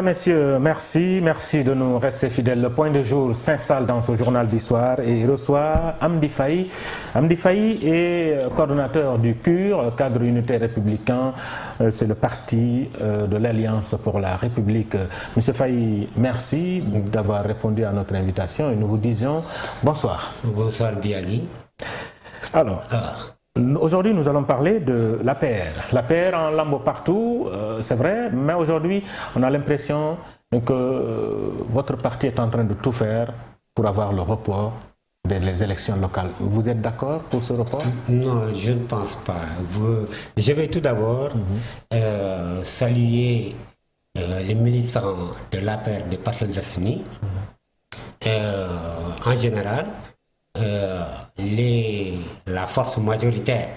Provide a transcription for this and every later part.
Mesdames, Messieurs, merci de nous rester fidèles. Le point de jour s'installe dans ce journal d'histoire et reçoit Amdi Faye. Amdi Faye est coordonnateur du CUR, cadre unitaire républicain. C'est le parti de l'Alliance pour la République. Monsieur Faye, merci d'avoir répondu à notre invitation et nous vous disons bonsoir. Bonsoir Biagui. Alors, aujourd'hui, nous allons parler de l'APR. L'APR en lambeau partout, c'est vrai, mais aujourd'hui, on a l'impression que votre parti est en train de tout faire pour avoir le report des élections locales. Vous êtes d'accord pour ce report? Non, je ne pense pas. Je vais tout d'abord saluer les militants de l'APR des Parcelles Assainies. En général, la force majoritaire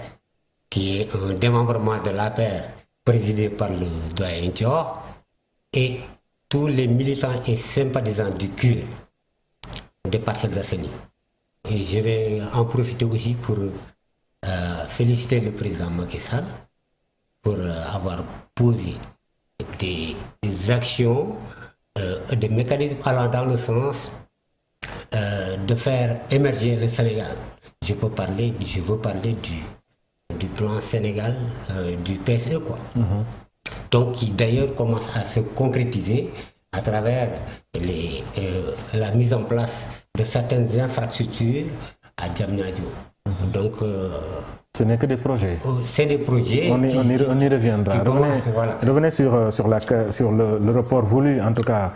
qui est un démembrement de l'APR présidé par le doyen Dior et tous les militants et sympathisants du CUR des Parcelles Assainies. Et je vais en profiter aussi pour féliciter le président Macky Sall pour avoir posé des actions, des mécanismes allant dans le sens de faire émerger le Sénégal. Je veux parler du plan Sénégal du PSE, quoi. Donc qui d'ailleurs commence à se concrétiser à travers la mise en place de certaines infrastructures à Diamniadio. Donc ce n'est que des projets. C'est des projets. On y reviendra. Revenez sur le report voulu, en tout cas,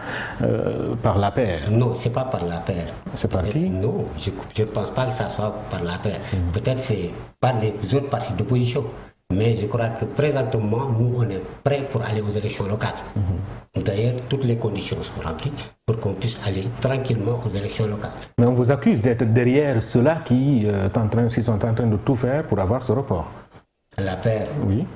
par l'APR. Non, ce n'est pas par l'APR. C'est par qui? Non, je ne pense pas que ça soit par l'APR. Peut-être c'est par les autres partis d'opposition. Mais je crois que présentement, nous, on est prêts pour aller aux élections locales. D'ailleurs, toutes les conditions sont remplies pour qu'on puisse aller tranquillement aux élections locales. Mais on vous accuse d'être derrière ceux-là qui sont en train de tout faire pour avoir ce report. L'APR? Oui.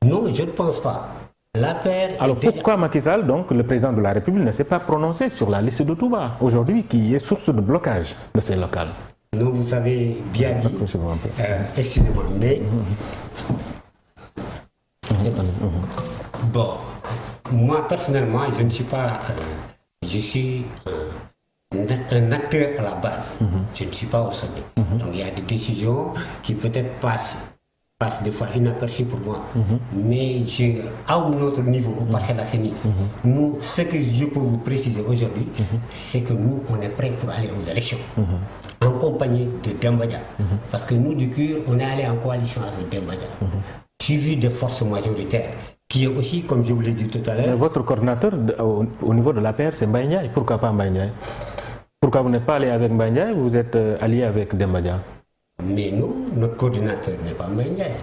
Non, je ne pense pas. L'APR. Alors pourquoi Macky Sall, donc le président de la République, ne s'est pas prononcé sur la liste de Touba, aujourd'hui, qui est source de blocage de ces locales? Non, vous savez bien dit. Excusez-moi, mais. Bon, moi personnellement, je ne suis pas. Je suis un acteur à la base. Je ne suis pas au sommet. Donc il y a des décisions qui peut-être passent des fois inaperçues pour moi. Mais à un autre niveau, au Parcelles Assainies, nous, ce que je peux vous préciser aujourd'hui, c'est que nous, on est prêts pour aller aux élections. En compagnie de Dembadia. Parce que nous, du CUR, on est allé en coalition avec Dembadia. Suivi des forces majoritaires, qui est aussi, comme je vous l'ai dit tout à l'heure... Votre coordinateur au niveau de l'APR, c'est Mbaye Ndiaye. Pourquoi pas Mbaye Ndiaye? Pourquoi vous n'êtes pas allé avec Mbaye Ndiaye, vous êtes allié avec Dembadia? Mais nous, notre coordinateur n'est pas Mbaye Ndiaye.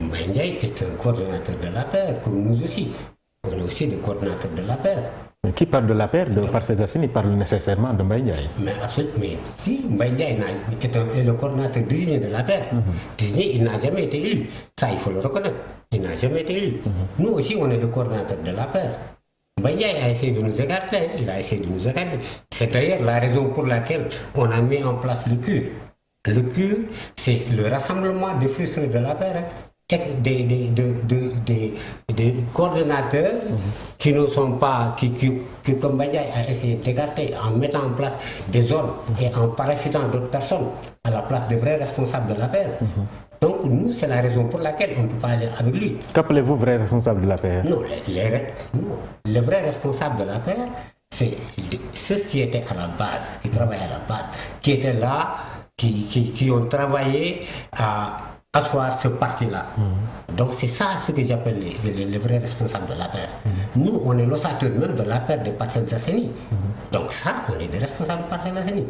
Mbaye Ndiaye est un coordinateur de l'APR, comme nous aussi. On est aussi des coordinateurs de l'APR. Mais qui parle de l'APR, de Parcelles Assainies, parle nécessairement de Mbaye Ndiaye. Mais absolument, mais si Mbaye Ndiaye est le coordinateur désigné de l'APR, désigné, il n'a jamais été élu. Ça, il faut le reconnaître. Il n'a jamais été élu. Nous aussi, on est des coordinateurs de l'APR. Mbaye Ndiaye a essayé de nous écarter. Il a essayé de nous écarter. C'est d'ailleurs la raison pour laquelle on a mis en place le CUR. Le CUR, c'est le rassemblement des frustrés de l'APR. Des coordonnateurs qui ne sont pas, que comme Badiaï a essayé d'écarter en mettant en place des zones et en parachutant d'autres personnes à la place des vrais responsables de l'APR. Donc nous, c'est la raison pour laquelle on ne peut pas aller avec lui. Qu'appelez-vous vrais responsables de l'APR? Non, les vrais responsables de l'APR, c'est ceux qui étaient à la base, qui travaillaient à la base, qui étaient là, qui ont travaillé à asseoir ce parti-là. Donc c'est ça ce que j'appelle les vrais responsables de l'APR. Nous, on est l'ossateur même de l'APR de Parcelles Assainies. Donc ça, on est des responsables de Parcelles Assainies.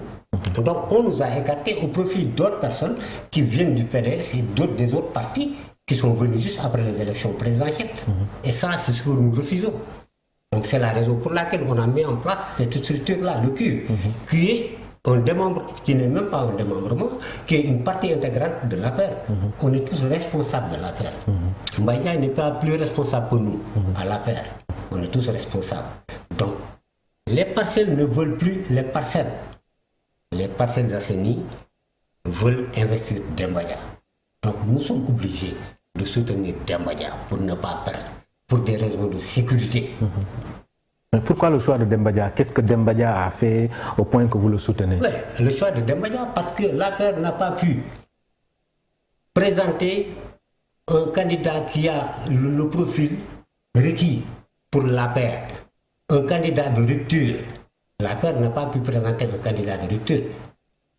Donc on nous a écartés au profit d'autres personnes qui viennent du PDS et des autres partis qui sont venus juste après les élections présidentielles. Et ça, c'est ce que nous refusons. Donc c'est la raison pour laquelle on a mis en place cette structure-là, le CUR, qui est un démembrement, qui n'est même pas un démembrement, qui est une partie intégrante de l'APR. On est tous responsables de l'APR. Mbaye Ndiaye n'est pas plus responsable que nous à l'APR. On est tous responsables. Donc, les parcelles ne veulent plus les parcelles. Les Parcelles Assainies veulent investir Dembadia. Donc, nous sommes obligés de soutenir Dembadia pour ne pas perdre, pour des raisons de sécurité. Mais pourquoi le choix de Demba Dia? Qu'est-ce que Demba Dia a fait au point que vous le soutenez? Oui, le choix de Demba Dia, parce que l'APR n'a pas pu présenter un candidat qui a le profil requis pour l'APR, un candidat de rupture. L'APR n'a pas pu présenter un candidat de rupture.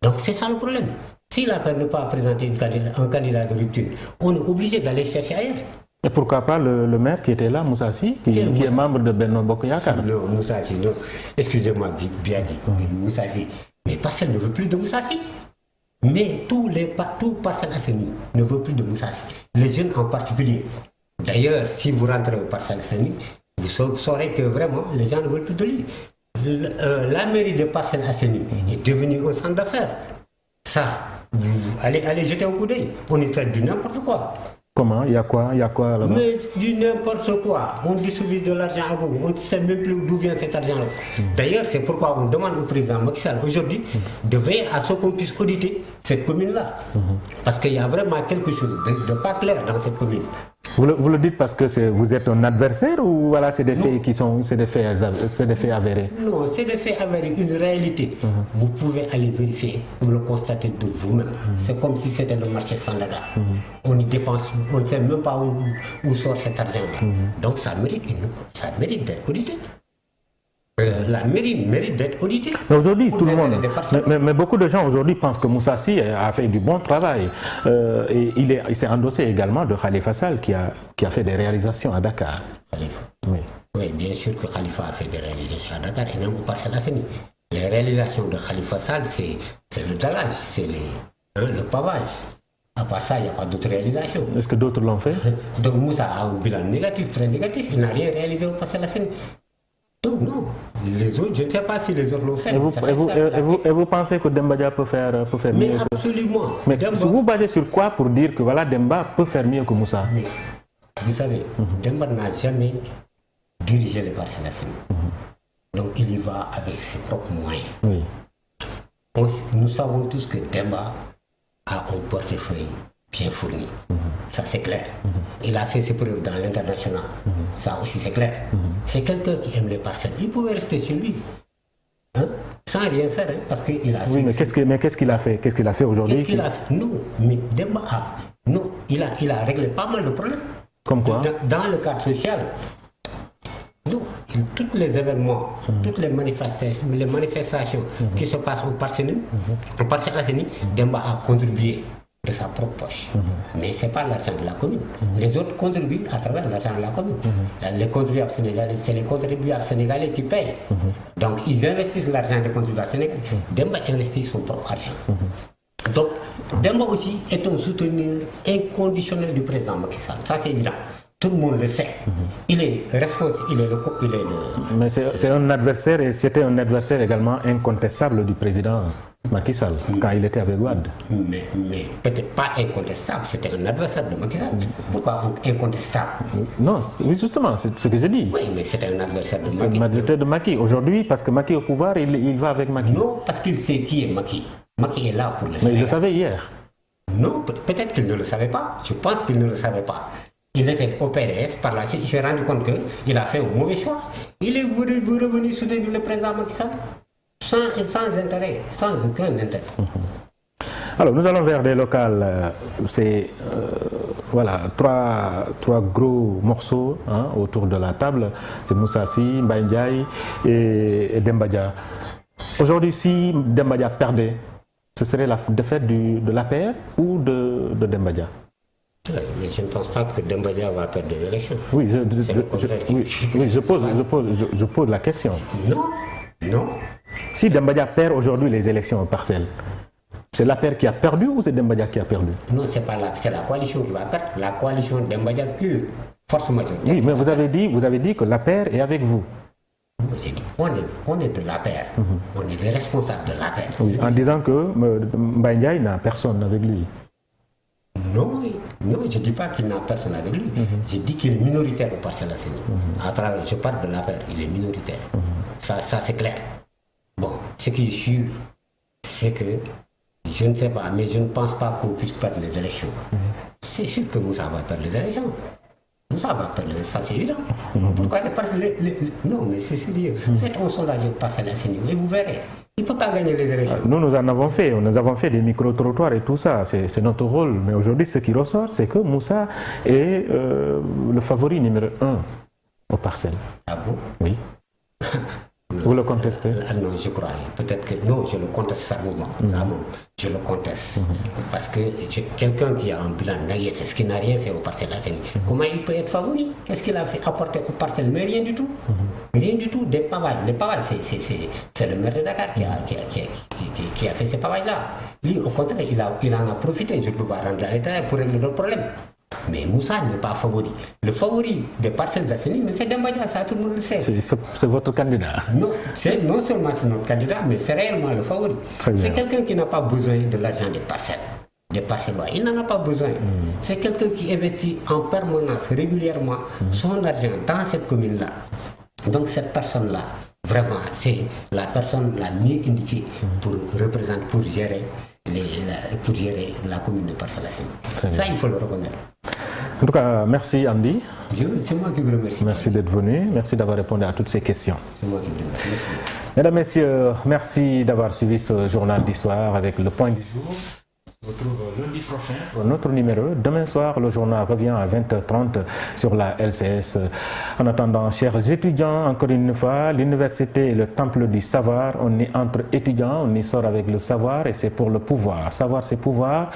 Donc c'est ça le problème. Si l'APR n'a pas présenté un candidat de rupture, on est obligé d'aller chercher ailleurs. Et pourquoi pas le maire qui était là, Moussa Sy, qui est membre de Benno Bokk Yakaar? Non, Moussa Sy, non. Excusez-moi, bien dit. Moussa Sy. Mais Parcelles ne veut plus de Moussa Sy. Mais tout Parcelles Assainies ne veut plus de Moussa Sy. Les jeunes en particulier. D'ailleurs, si vous rentrez au Parcelles Assainies, vous saurez que vraiment, les gens ne veulent plus de lui. La mairie de Parcelles Assainies est devenue un centre d'affaires. Ça, vous allez jeter un coup d'œil. On y traite du n'importe quoi. Comment? Il y a quoi là-bas? Mais du n'importe quoi. On distribue de l'argent à Gogo. On ne sait même plus d'où vient cet argent-là. D'ailleurs, c'est pourquoi on demande au président Macky Sall aujourd'hui de veiller à ce qu'on puisse auditer cette commune-là. Parce qu'il y a vraiment quelque chose de pas clair dans cette commune. Vous le dites parce que vous êtes un adversaire ou voilà, c'est des faits c'est des faits avérés? Non, c'est des faits avérés, une réalité. Vous pouvez aller vérifier, vous le constatez de vous-même. C'est comme si c'était le marché Sandaga. On y dépense, on ne sait même pas où sort cet argent-là. Donc ça mérite d'être audité. La mairie mérite d'être auditée. Mais aujourd'hui, tout le monde, mais beaucoup de gens aujourd'hui pensent que Moussa Sy a fait du bon travail. Et il s'est endossé également de Khalifa Sall qui a fait des réalisations à Dakar. Khalifa. Oui. Oui, bien sûr que Khalifa a fait des réalisations à Dakar et même au Parcelles Assainies. Les réalisations de Khalifa Sall, c'est le dallage, c'est le pavage. À part ça, il n'y a pas d'autres réalisations. Est-ce que d'autres l'ont fait? Donc Moussa a un bilan négatif, très négatif. Il n'a rien réalisé au Parcelles Assainies. Donc non, les autres, je ne sais pas si les autres l'ont fait. Et vous pensez que Demba Dia peut faire mieux? Mais absolument. Mais vous basez sur quoi pour dire que voilà, Demba peut faire mieux que Moussa? Mais, vous savez, Demba n'a jamais dirigé les Parcelles Assainies. Donc il y va avec ses propres moyens. Oui. Nous savons tous que Demba a un portefeuille bien fourni. Ça c'est clair. Il a fait ses preuves dans l'international. Ça aussi c'est clair. C'est quelqu'un qui aime les parcelles. Il pouvait rester chez lui. Sans rien faire. Parce qu'il a... Oui, mais qu'est-ce qu'il a fait? Qu'est-ce qu'il a fait aujourd'hui? Qu'est-ce qu'il a fait? Non, mais Demba il a réglé pas mal de problèmes. Comme quoi? Dans le cadre social. Non, tous les événements, toutes les manifestations qui se passent au Parcelles Assainies, Demba a contribué de sa propre poche. Mais ce n'est pas l'argent de la commune. Les autres contribuent à travers l'argent de la commune. Les contribuables sénégalais, c'est les contribuables sénégalais qui payent. Donc ils investissent l'argent des contribuables sénégalais. Demba investit son propre argent. Donc Demba aussi est un souteneur inconditionnel du président Macky Sall. Ça c'est évident. Tout le monde le sait. Il est responsable, Mais c'est un adversaire et c'était un adversaire également incontestable du président Macky Sall quand il était avec Wade. Mais peut-être pas incontestable, c'était un adversaire de Macky Sall. Pourquoi incontestable? Non, justement, c'est ce que je dis. Oui, mais c'était un adversaire de Macky. C'est un adversaire de Macky. Aujourd'hui, parce que Macky est au pouvoir, il va avec Macky. Non, parce qu'il sait qui est Macky. Macky est là pour le Sénégal. Mais il le savait hier. Non, peut-être qu'il ne le savait pas. Je pense qu'il ne le savait pas. Il était au PDS, par la suite, il s'est rendu compte qu'il a fait un mauvais choix. Il est revenu soutenir le président Macky Sall sans intérêt, sans aucun intérêt. Alors, nous allons vers des locales. C'est voilà, trois gros morceaux autour de la table. C'est Moussa Sy, Mbaye Ndiaye et Demba Dia. Aujourd'hui, si Demba Dia perdait, ce serait la défaite de l'APR ou de Demba Dia? Mais je ne pense pas que Demba Dia va perdre des élections. Oui, je pose la question. Non. Si Demba Dia perd aujourd'hui les élections partielles, c'est l'APR qui a perdu ou c'est Demba Dia qui a perdu? Non, c'est la coalition qui va perdre. La coalition Demba Dia qui force majoritaire. Oui, mais vous avez dit que l'APR est avec vous. J'ai dit, on est de l'APR. On est des responsables de l'APR. Oui, en disant que Mbaye Ndiaye n'a personne avec lui. Non, je ne dis pas qu'il n'a personne avec lui. Je dis qu'il est minoritaire au Parcelles Assainies. Je parle de l'APR, il est minoritaire. Ça c'est clair. Bon, ce qui est sûr, c'est que, je ne sais pas, mais je ne pense pas qu'on puisse perdre les élections. C'est sûr que Moussa va perdre les élections. Ça va perdre, ça c'est évident. Pourquoi non, mais c'est sérieux. Faites un sondage au Parcelles Assainies et vous verrez. Il ne peut pas gagner les élections. Nous en avons fait. Nous avons fait des micro-trottoirs et tout ça. C'est notre rôle. Mais aujourd'hui, ce qui ressort, c'est que Moussa est le favori numéro 1 aux Parcelles. Ah bon? Oui. Vous le contestez? Non, je crois. Peut-être que non, je le conteste fermement. Je le conteste. Parce que quelqu'un qui a un bilan négatif, qui n'a rien fait au Parcelles Assainies, comment il peut être favori? Qu'est-ce qu'il a fait apporter au Parcelles? Mais rien du tout. Rien du tout. Des pavages. Les pavages, c'est le maire de Dakar qui a fait ces pavages-là. Lui, au contraire, il en a profité. Je ne peux pas rendre dans l'État pour régler d'autres problèmes. Mais Moussa n'est pas favori. Le favori des Parcelles Assainies, c'est Demba Dia, ça tout le monde le sait. C'est votre candidat. Non, non seulement c'est notre candidat, mais c'est réellement le favori. C'est quelqu'un qui n'a pas besoin de l'argent des parcelles. Des Parcellois. Il n'en a pas besoin. C'est quelqu'un qui investit en permanence, régulièrement, son argent dans cette commune-là. Donc cette personne-là, vraiment, c'est la personne la mieux indiquée pour représenter, pour gérer la commune de Parcelles Assainies. Ça, il faut le reconnaître. En tout cas, merci Amdi. C'est moi qui vous remercie. Merci d'être venu. Merci d'avoir répondu à toutes ces questions. C'est moi qui vous remercie. Merci. Mesdames, Messieurs, merci d'avoir suivi ce journal d'histoire avec le point du jour. On se retrouve lundi prochain pour notre numéro. Demain soir, le journal revient à 20h30 sur la LCS. En attendant, chers étudiants, encore une fois, l'université est le temple du savoir. On est entre étudiants, on y sort avec le savoir et c'est pour le pouvoir. Savoir, c'est pouvoir.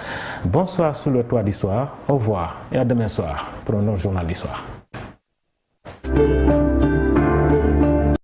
Bonsoir sous le toit d'histoire. Au revoir et à demain soir pour un autre journal d'histoire.